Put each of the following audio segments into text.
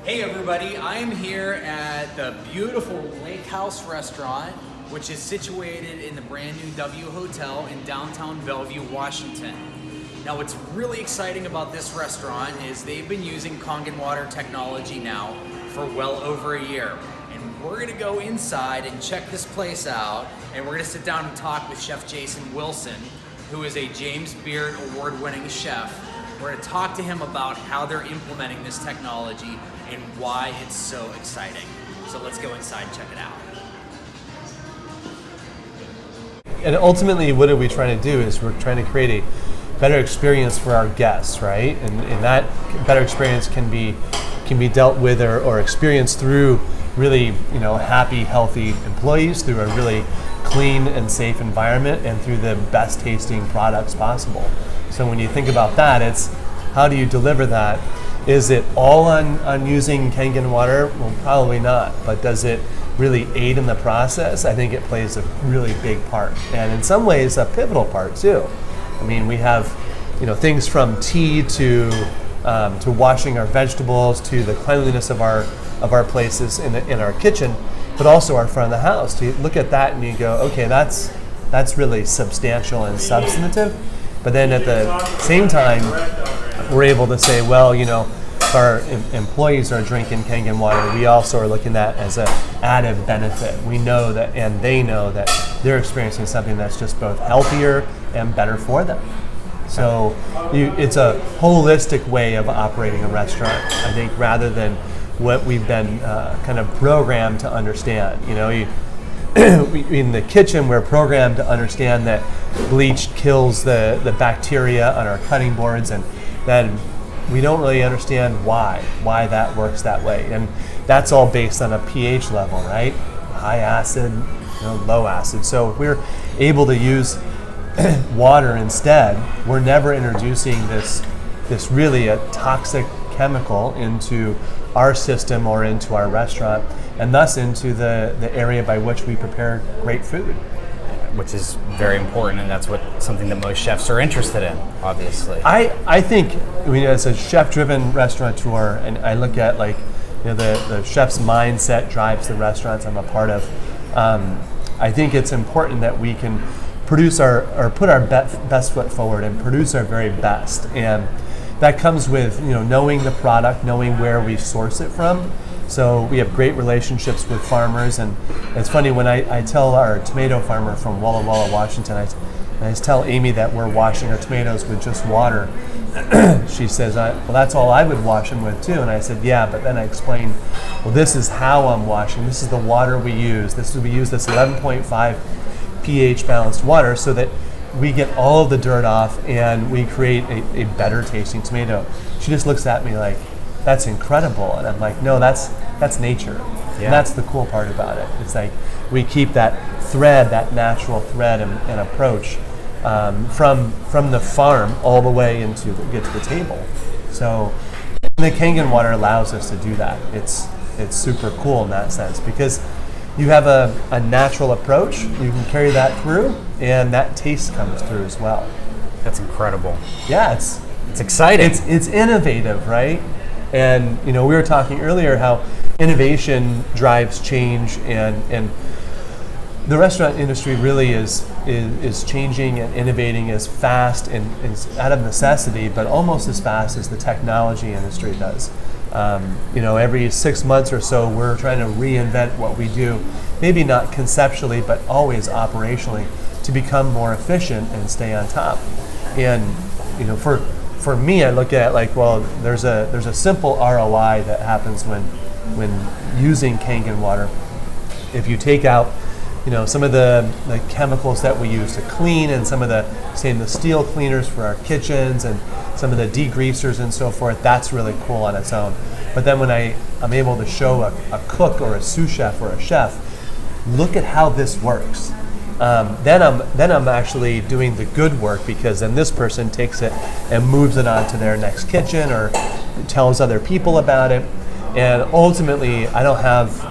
Hey everybody, I am here at the beautiful Lakehouse restaurant, which is situated in the brand new W Hotel in downtown Bellevue, Washington. Now what's really exciting about this restaurant is they've been using Kangen water technology now for well over a year. And we're gonna go inside and check this place out, and we're gonna sit down and talk with Chef Jason Wilson, who is a James Beard award-winning chef. We're gonna talk to him about how they're implementing this technology and why it's so exciting. So let's go inside and check it out. And ultimately, what are we trying to do is we're trying to create a better experience for our guests, right? And that better experience can be dealt with or experienced through really, happy, healthy employees, through a really clean and safe environment, and through the best tasting products possible. So when you think about that, it's how do you deliver that? Is it all on using Kangen water? Well, probably not. But does it really aid in the process? I think it plays a really big part, and in some ways a pivotal part too. I mean, we have things from tea to washing our vegetables, to the cleanliness of our places in our kitchen, but also our front of the house. So you look at that and you go, okay, that's really substantial and substantive. But then at the same time, we're able to say, well, if our employees are drinking Kangen water, we also are looking at as an added benefit. We know that, and they know that they're experiencing something that's just both healthier and better for them. So it's a holistic way of operating a restaurant, I think, rather than what we've been kind of programmed to understand. In the kitchen, we're programmed to understand that bleach kills the bacteria on our cutting boards, and then we don't really understand why that works that way. And that's all based on a pH level, right? High acid, low acid. So if we're able to use water instead, we're never introducing this really a toxic chemical into our system or into our restaurant, and thus into the area by which we prepare great food. Which is very important, and that's something that most chefs are interested in, obviously. I think, as a chef-driven restaurateur, and I look at the chef's mindset drives the restaurants I'm a part of. I think it's important that we can produce put our best foot forward and produce our very best, and that comes with knowing the product, knowing where we source it from. So we have great relationships with farmers, and it's funny when I tell our tomato farmer from Walla Walla, Washington, I tell Amy that we're washing our tomatoes with just water. She says, well, that's all I would wash them with too. And I said, yeah, but then I explained, well, this is how I'm washing. This is the water we use. We use this 11.5 pH balanced water so that we get all of the dirt off and we create a better tasting tomato. She just looks at me like, that's incredible. And I'm like, no, that's nature. Yeah. And that's the cool part about it. It's like we keep that thread, that natural thread and approach from the farm all the way get to the table. So the Kangen water allows us to do that. It's super cool in that sense, because you have a natural approach, you can carry that through, and that taste comes through as well. That's incredible. Yeah, it's exciting. It's innovative, right? And we were talking earlier how innovation drives change, and the restaurant industry really is changing and innovating as fast and out of necessity, but almost as fast as the technology industry does. Every 6 months or so, we're trying to reinvent what we do, maybe not conceptually, but always operationally, to become more efficient and stay on top. And for me, I look at there's a simple ROI that happens when using Kangen water. If you take out some of the chemicals that we use to clean, and some of the stainless steel cleaners for our kitchens, and some of the degreasers and so forth, that's really cool on its own. But then when I'm able to show a cook or a sous chef or a chef, look at how this works. Then I'm actually doing the good work, because then this person takes it and moves it on to their next kitchen or tells other people about it. And ultimately, I don't have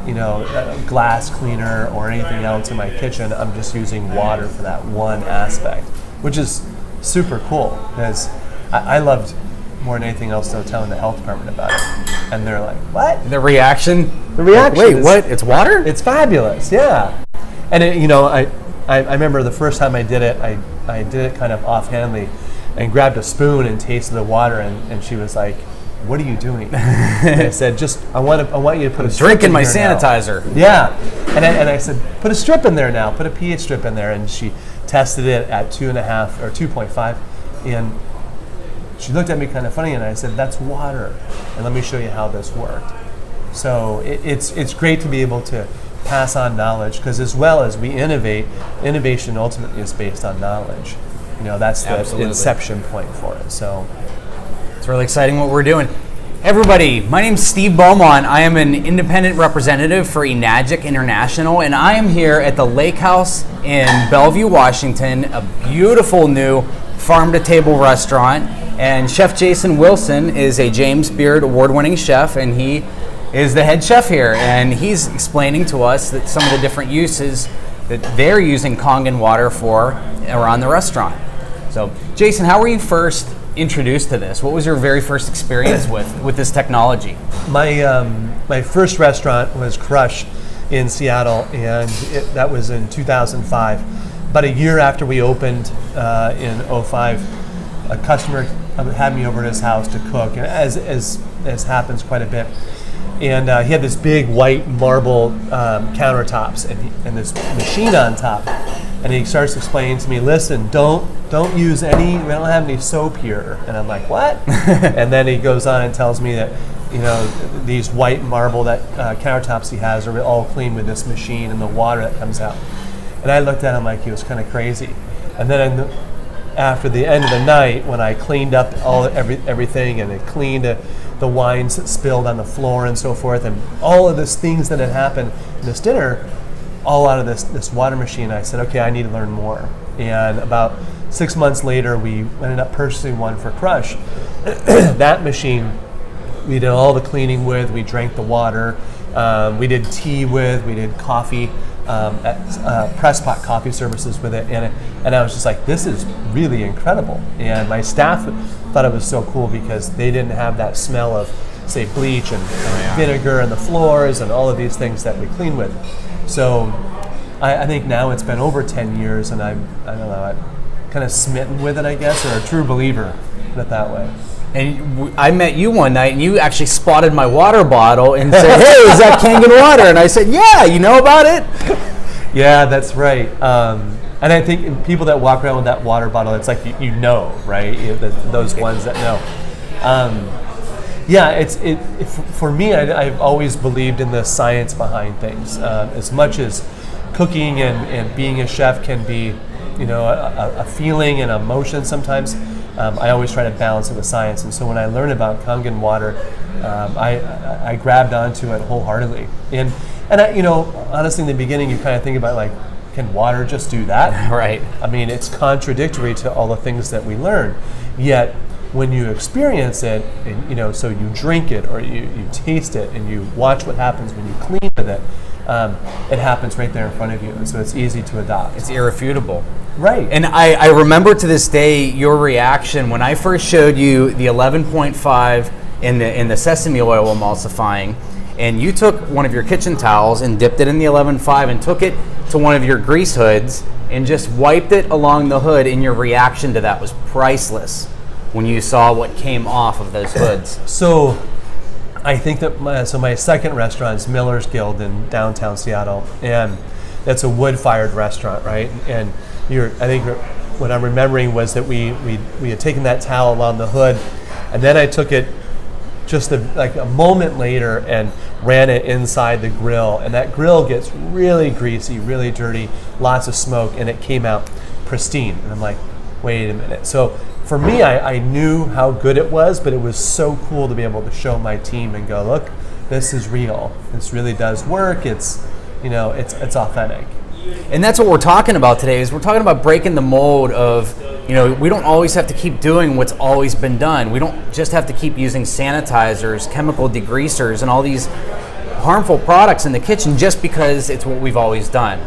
a glass cleaner or anything else in my kitchen. I'm just using water for that one aspect, which is super cool, because I loved more than anything else, though, telling the health department about it. And they're like, what? The reaction? The reaction Wait, is, what? It's water? It's fabulous, yeah. And I remember the first time I did it, I did it kind of offhandedly and grabbed a spoon and tasted the water, and she was like, what are you doing? And I said, I want you to put a strip Drinking in my here now. sanitizer. Yeah. And I said, put a strip in there now, put a pH strip in there. And she tested it at 2.5 or 2.5. And she looked at me kind of funny, and I said, that's water. And let me show you how this worked. So it's great to be able to pass on knowledge, because as well as we innovate, innovation ultimately is based on knowledge. That's the Absolutely. inception point for it. So It's really exciting what we're doing. Everybody, my name's Steve Beaumont. I am an independent representative for Enagic International, and I am here at the Lakehouse in Bellevue, Washington, a beautiful new farm-to-table restaurant. And Chef Jason Wilson is a James Beard award-winning chef, and he is the head chef here. And he's explaining to us that some of the different uses that they're using Kangen water for around the restaurant. So, Jason, how were you first introduced to this? What was your very first experience with this technology? My first restaurant was Crush in Seattle, and that was in 2005. About a year after we opened in 2005, a customer had me over to his house to cook, and as happens quite a bit. And he had this big white marble countertops and this machine on top. And he starts explaining to me, listen, don't use we don't have any soap here. And I'm like, what? And then he goes on and tells me that, these white marble countertops he has are all clean with this machine and the water that comes out. And I looked at him like he was kind of crazy. And then after the end of the night, when I cleaned up everything and it cleaned the wines that spilled on the floor and so forth, and all of these things that had happened in this dinner, all out of this water machine, I said, okay, I need to learn more. And about 6 months later, we ended up purchasing one for Crush. That machine, we did all the cleaning with, we drank the water, we did tea with, we did coffee, press pot coffee services with it, and I was just like, this is really incredible. And my staff thought it was so cool because they didn't have that smell of, say, bleach and vinegar on the floors and all of these things that we clean with. So I think now it's been over 10 years, and I'm kind of smitten with it, I guess, or a true believer, put it that way. And I met you one night, and you actually spotted my water bottle and said, hey, is that Kangen water? And I said, yeah, you know about it? Yeah, that's right. And I think people that walk around with that water bottle, it's like, right? Those ones that know. For me, I've always believed in the science behind things. As much as cooking and being a chef can be, a feeling and emotion sometimes, I always try to balance it with science. And so when I learned about Kangen water, I grabbed onto it wholeheartedly. And honestly, in the beginning, you kind of think about like, can water just do that? Right. I mean, it's contradictory to all the things that we learn. Yet, when you experience it, and so you drink it or you taste it and you watch what happens when you clean with it, it happens right there in front of you. And so it's easy to adopt. It's irrefutable. Right. And I remember to this day your reaction when I first showed you the 11.5 in the sesame oil emulsifying, and you took one of your kitchen towels and dipped it in the 11.5 and took it to one of your grease hoods and just wiped it along the hood, and your reaction to that was priceless when you saw what came off of those hoods. So I think that my second restaurant is Miller's Guild in downtown Seattle, and that's a wood-fired restaurant, right? And I think what I'm remembering was that we had taken that towel along the hood, and then I took it just like a moment later and ran it inside the grill, and that grill gets really greasy, really dirty, lots of smoke, and it came out pristine. And I'm like, wait a minute. So for me, I knew how good it was, but it was so cool to be able to show my team and go, look, this is real. This really does work. It's authentic. And that's what we're talking about today, is we're talking about breaking the mold of, we don't always have to keep doing what's always been done. We don't just have to keep using sanitizers, chemical degreasers, and all these harmful products in the kitchen just because it's what we've always done.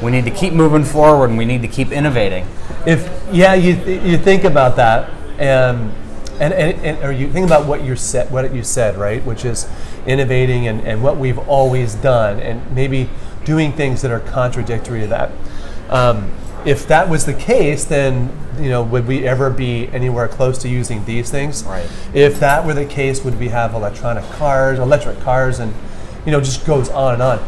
We need to keep moving forward, and we need to keep innovating. You think about that, and And or you think about what you said, right? Which is innovating and what we've always done, and maybe doing things that are contradictory to that. If that was the case, then would we ever be anywhere close to using these things? Right. If that were the case, would we have electric cars, and just goes on and on.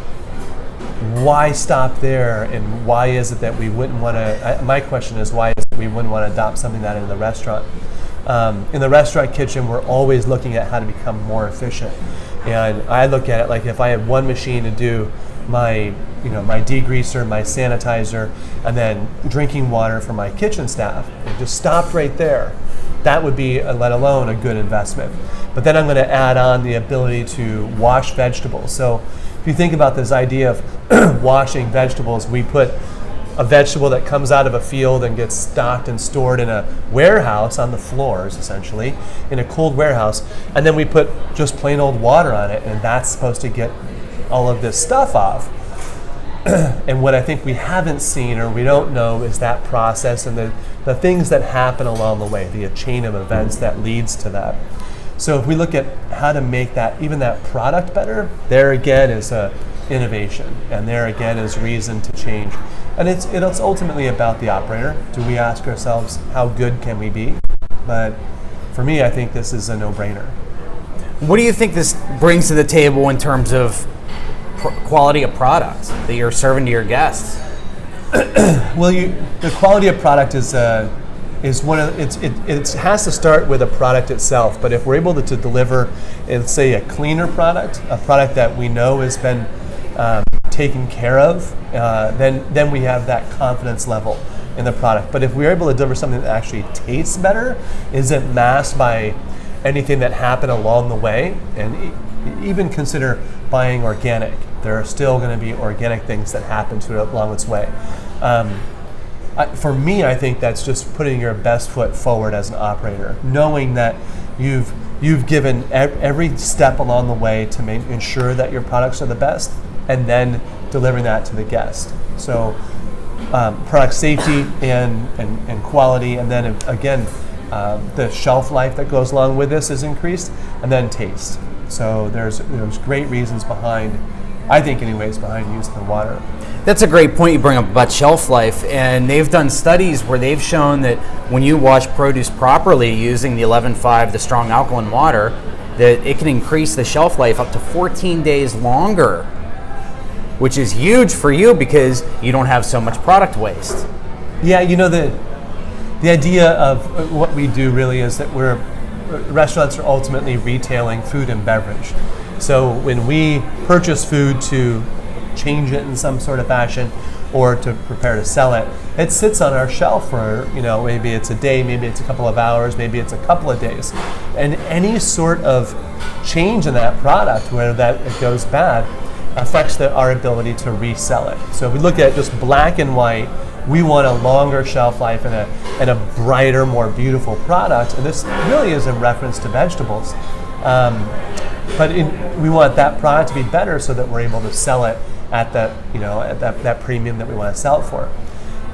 Why stop there, and why is it that we wouldn't want to? My question is, why is it we wouldn't want to adopt something like that in the restaurant? In the restaurant kitchen, we're always looking at how to become more efficient. And I look at it like if I had one machine to do my degreaser, my sanitizer, and then drinking water for my kitchen staff, and just stopped right there, that would be, let alone a good investment. But then I'm going to add on the ability to wash vegetables. So if you think about this idea of washing vegetables, we put a vegetable that comes out of a field and gets stocked and stored in a warehouse on the floors, essentially, in a cold warehouse, and then we put just plain old water on it, and that's supposed to get all of this stuff off. And what I think we haven't seen or we don't know is that process and the things that happen along the way, the chain of events that leads to that. So if we look at how to make even that product better, there again is innovation, and there again is reason to change. And it's ultimately about the operator. Do we ask ourselves, how good can we be? But for me, I think this is a no-brainer. What do you think this brings to the table in terms of quality of products that you're serving to your guests? Well, the quality of product is one of it has to start with a product itself. But if we're able to deliver, let's say, a cleaner product, a product that we know has been taken care of, then we have that confidence level in the product. But if we're able to deliver something that actually tastes better, isn't masked by anything that happened along the way, and even consider buying organic. There are still going to be organic things that happen to it along its way. For me, I think that's just putting your best foot forward as an operator, knowing that you've given every step along the way to ensure that your products are the best, and then delivering that to the guest. So product safety and quality, and then again, the shelf life that goes along with this is increased, and then taste. So there's great reasons behind, I think anyways, behind using the water. That's a great point you bring up about shelf life, and they've done studies where they've shown that when you wash produce properly using the 11.5, the strong alkaline water, that it can increase the shelf life up to 14 days longer, which is huge for you because you don't have so much product waste. Yeah, the idea of what we do really is that restaurants are ultimately retailing food and beverage. So when we purchase food to change it in some sort of fashion or to prepare to sell it, it sits on our shelf for, maybe it's a day, maybe it's a couple of hours, maybe it's a couple of days. And any sort of change in that product, whether that it goes bad, affects our ability to resell it. So if we look at just black and white, we want a longer shelf life and a brighter, more beautiful product. And this really is a reference to vegetables. But we want that product to be better so that we're able to sell it at that premium that we want to sell it for.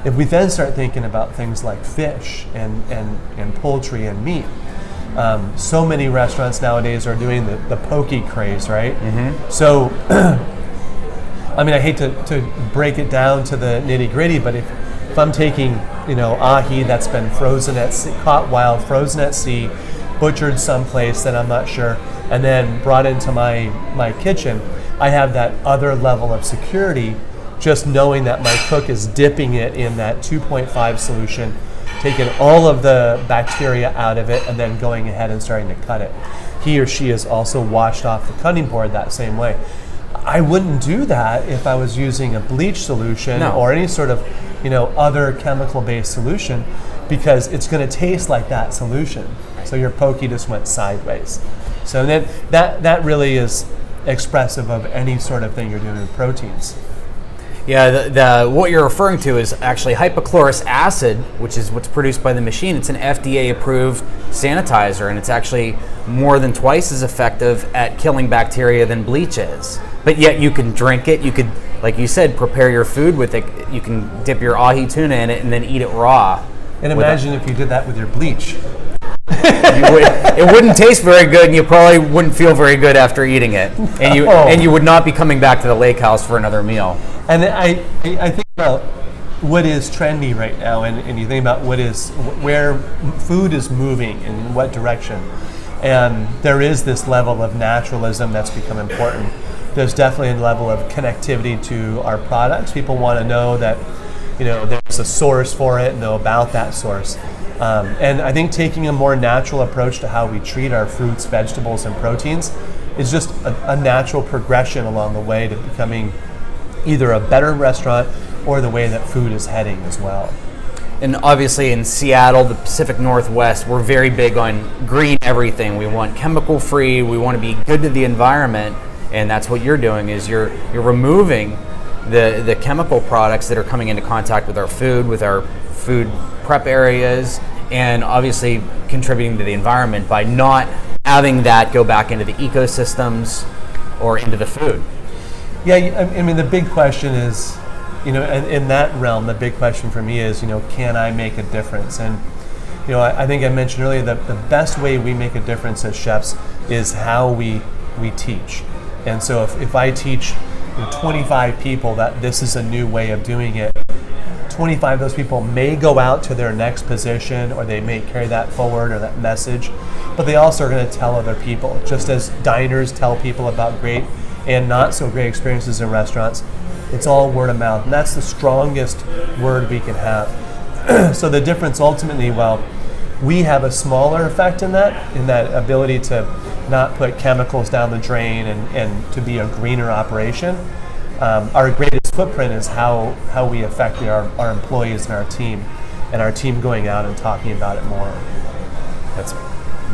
If we then start thinking about things like fish and poultry and meat, so many restaurants nowadays are doing the poke craze, right? Mm-hmm. So, I hate to break it down to the nitty gritty, but if I'm taking ahi that's been frozen at sea, caught wild, frozen at sea, butchered someplace that I'm not sure, and then brought into my kitchen, I have that other level of security just knowing that my cook is dipping it in that 2.5 solution, taking all of the bacteria out of it, and then going ahead and starting to cut it. He or she is also washed off the cutting board that same way. I wouldn't do that if I was using a bleach solution or any sort of other chemical-based solution, because it's going to taste like that solution. So your poke just went sideways. So then that really is expressive of any sort of thing you're doing with proteins. Yeah, the what you're referring to is actually hypochlorous acid, which is what's produced by the machine. It's an FDA-approved sanitizer, and it's actually more than twice as effective at killing bacteria than bleach is. But yet you can drink it. You could, like you said, prepare your food with it. You can dip your ahi tuna in it and then eat it raw. And imagine if you did that with your bleach. It wouldn't taste very good, and you probably wouldn't feel very good after eating it, and you would not be coming back to the lake house for another meal. And I think about what is trendy right now, and you think about where food is moving and in what direction. And there is this level of naturalism that's become important. There's definitely a level of connectivity to our products. People want to know that, there's a source for it, know about that source. And I think taking a more natural approach to how we treat our fruits, vegetables, and proteins is just a natural progression along the way to becoming either a better restaurant or the way that food is heading as well. And obviously in Seattle, the Pacific Northwest, we're very big on green everything. We want chemical free, we want to be good to the environment, and that's what you're doing is you're removing the chemical products that are coming into contact with our food prep areas, and obviously contributing to the environment by not having that go back into the ecosystems or into the food. Yeah, I mean the big question is, in that realm, the big question for me is, can I make a difference? And, I think I mentioned earlier that the best way we make a difference as chefs is how we teach. And so if I teach 25 people that this is a new way of doing it, 25 of those people may go out to their next position, or they may carry that forward or that message, but they also are going to tell other people. Just as diners tell people about great and not so great experiences in restaurants, it's all word of mouth, and that's the strongest word we can have. So the difference ultimately, while we have a smaller effect in that ability to not put chemicals down the drain and to be a greener operation, our greatest footprint is how we affect our employees and our team going out and talking about it more. That's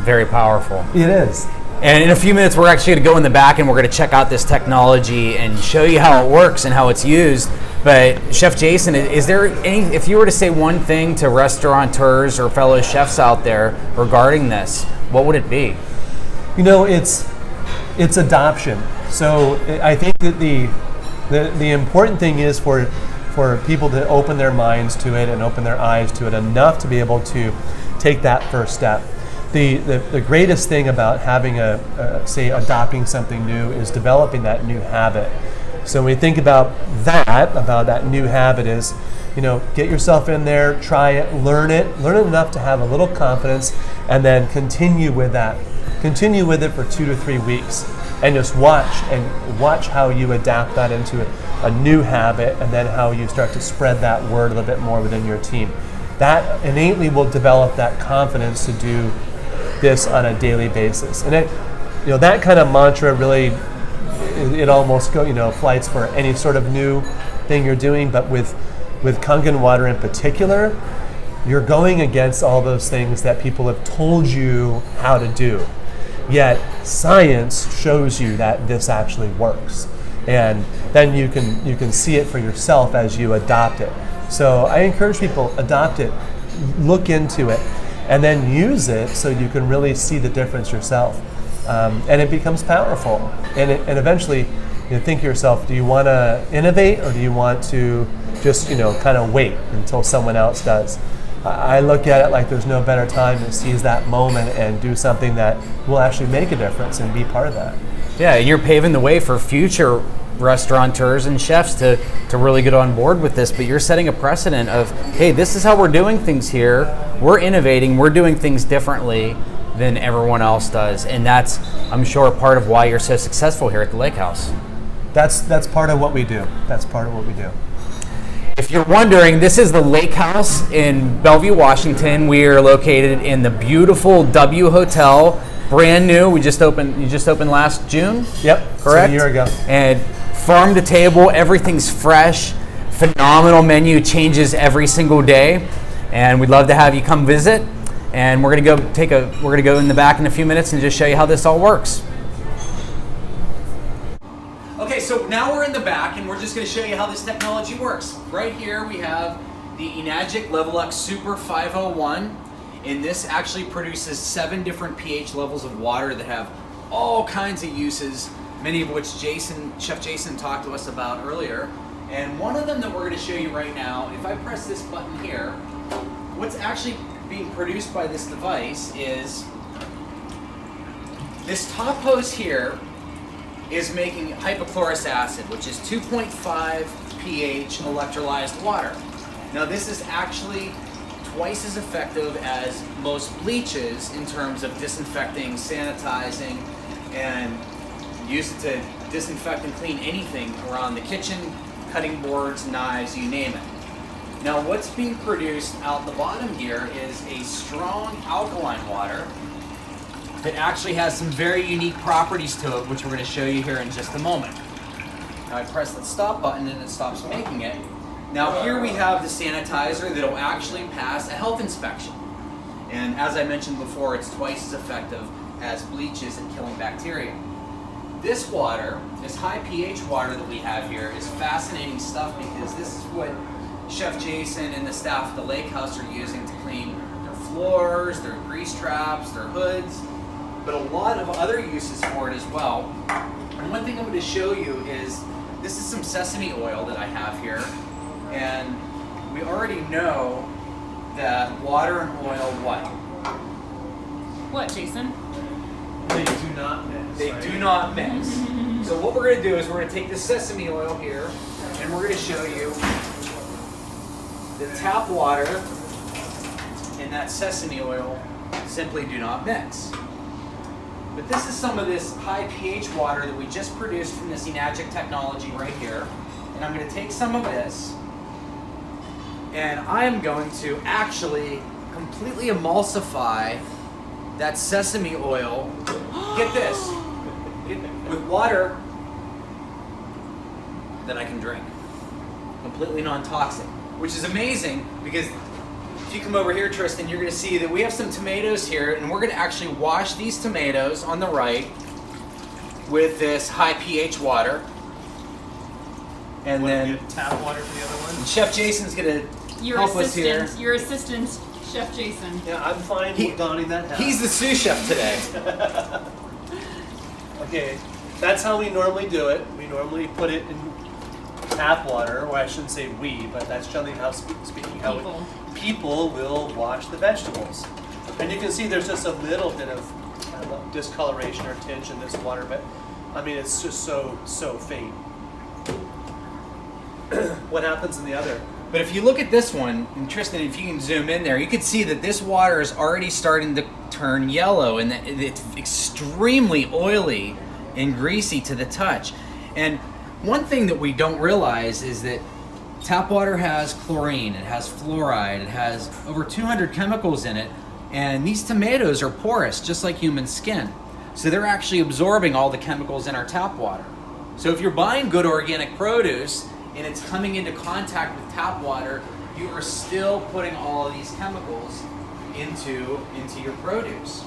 very powerful. It is. And in a few minutes, we're actually going to go in the back and we're going to check out this technology and show you how it works and how it's used. But Chef Jason, is there if you were to say one thing to restaurateurs or fellow chefs out there regarding this, what would it be? It's adoption. So I think that the important thing is for people to open their minds to it and open their eyes to it enough to be able to take that first step. The greatest thing about having adopting something new is developing that new habit. So when we think about that new habit is, get yourself in there, try it learn it enough to have a little confidence, and then continue with that. Continue with it for 2 to 3 weeks, and just watch how you adapt that into a new habit, and then how you start to spread that word a little bit more within your team. That innately will develop that confidence to do this on a daily basis. And that kind of mantra really, it almost flights for any sort of new thing you're doing, but with Kangen water in particular, you're going against all those things that people have told you how to do. Yet science shows you that this actually works. And then you can see it for yourself as you adopt it. So I encourage people, adopt it, look into it, and then use it so you can really see the difference yourself. And it becomes powerful. And eventually you think to yourself, do you want to innovate, or do you want to just kind of wait until someone else does? I look at it like there's no better time to seize that moment and do something that will actually make a difference and be part of that. Yeah, and you're paving the way for future restaurateurs and chefs to really get on board with this, but you're setting a precedent of, hey, this is how we're doing things here. We're innovating, we're doing things differently than everyone else does, and that's, I'm sure, part of why you're so successful here at the Lake House. That's part of what we do. That's part of what we do. If you're wondering, this is the Lake House in Bellevue, Washington. We are located in the beautiful W Hotel, brand new. You just opened last June? Yep, correct? A year ago. And farm to table, everything's fresh, phenomenal menu, changes every single day, and we'd love to have you come visit. And we're gonna go in the back in a few minutes and just show you how this all works. Okay, so now we're in the back and we're just going to show you how this technology works. Right here we have the Enagic Level X Super 501, and this actually produces 7 different pH levels of water that have all kinds of uses, many of which Chef Jason talked to us about earlier. And one of them that we're going to show you right now, if I press this button here, what's actually being produced by this device is this top hose here is making hypochlorous acid, which is 2.5 pH electrolyzed water. Now this is actually twice as effective as most bleaches in terms of disinfecting, sanitizing, and use it to disinfect and clean anything around the kitchen, cutting boards, knives, you name it. Now what's being produced out the bottom here is a strong alkaline water that actually has some very unique properties to it, which we're going to show you here in just a moment. Now I press the stop button and it stops making it. Now here we have the sanitizer that will actually pass a health inspection. And as I mentioned before, it's twice as effective as bleaches at killing bacteria. This water, this high pH water that we have here, is fascinating stuff because this is what Chef Jason and the staff at the lake house are using to clean their floors, their grease traps, their hoods, but a lot of other uses for it as well. And one thing I'm going to show you is, this is some sesame oil that I have here, and we already know that water and oil What, Jason? They do not mix. They right? do not mix. So what we're going to do is we're going to take the sesame oil here, and we're going to show you the tap water and that sesame oil simply do not mix. But this is some of this high pH water that we just produced from this Enagic technology right here. And I'm going to take some of this, and I am going to actually completely emulsify that sesame oil. Get this, with water that I can drink. Completely non-toxic, which is amazing because if you come over here, Tristan, you're going to see that we have some tomatoes here, and we're going to actually wash these tomatoes on the right with this high pH water. And then tap water for the other one. Chef Jason's going to help us here. Your assistant, Chef Jason. Yeah, I'm fine donning that hat. He's the sous chef today. Okay, that's how we normally do it. We normally put it in tap water, or I shouldn't say we, but that's generally how speaking how people will wash the vegetables. And you can see there's just a little bit of discoloration or tinge in this water, but I mean it's just so faint. What happens in the other? But if you look at this one, and Tristan, if you can zoom in there, you can see that this water is already starting to turn yellow, and that it's extremely oily and greasy to the touch. And one thing that we don't realize is that tap water has chlorine, it has fluoride, it has over 200 chemicals in it, and these tomatoes are porous, just like human skin. So they're actually absorbing all the chemicals in our tap water. So if you're buying good organic produce and it's coming into contact with tap water, you are still putting all of these chemicals into your produce.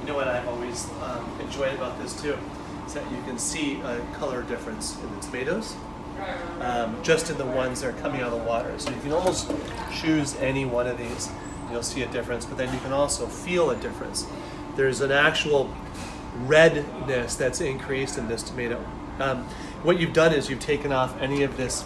You know what I've always enjoyed about this too, is that you can see a color difference in the tomatoes, just in the ones that are coming out of the water. So you can almost choose any one of these, you'll see a difference, but then you can also feel a difference. There's an actual redness that's increased in this tomato. What you've done is you've taken off any of this,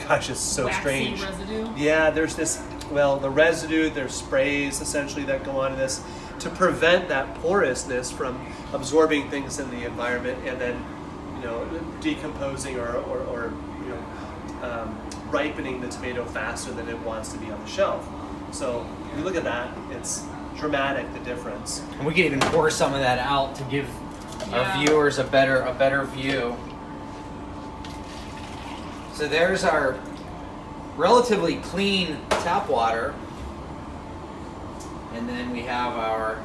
gosh, it's so waxy strange. residue? Yeah, there's this, the residue, there's sprays essentially that go onto this to prevent that porousness from absorbing things in the environment and then, decomposing or ripening the tomato faster than it wants to be on the shelf. So if you look at that, it's dramatic, the difference. And we can even pour some of that out to give our viewers a better view. So there's our relatively clean tap water. And then we have our,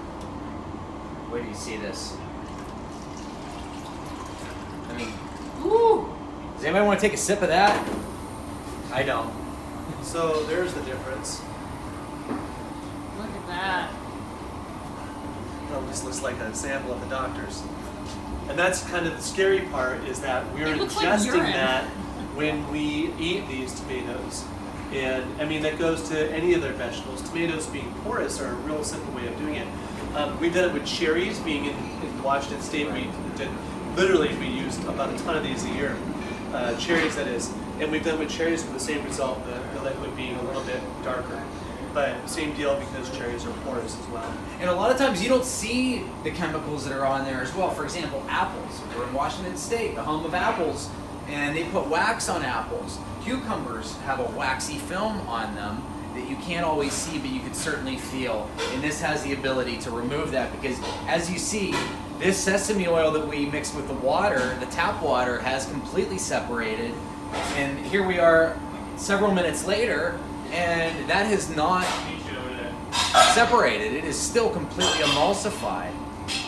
where do you see this? I mean, Ooh! does anybody want to take a sip of that? I don't. So there's the difference. Look at that. This looks like a sample of the doctor's. And that's kind of the scary part, is that we're It looks like ingesting urine. that when we eat these tomatoes. And I mean, that goes to any of their vegetables. Tomatoes being porous are a real simple way of doing it. We've done it with cherries. Being in Washington State, we used about a ton of these a year. Cherries, that is. And we've done with cherries with the same result, the liquid being a little bit darker. But same deal because cherries are porous as well. And a lot of times you don't see the chemicals that are on there as well. For example, apples. We're in Washington State, the home of apples, and they put wax on apples. Cucumbers have a waxy film on them that you can't always see, but you can certainly feel. And this has the ability to remove that because, as you see, this sesame oil that we mixed with the water, the tap water, has completely separated. And here we are several minutes later, and that has not separated. It is still completely emulsified.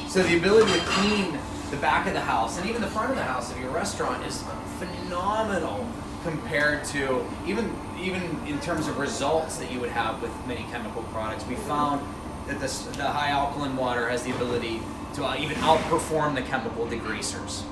So the ability to clean the back of the house and even the front of the house of your restaurant is phenomenal compared to even in terms of results that you would have with many chemical products. We found that the high alkaline water has the ability to even outperform the chemical degreasers.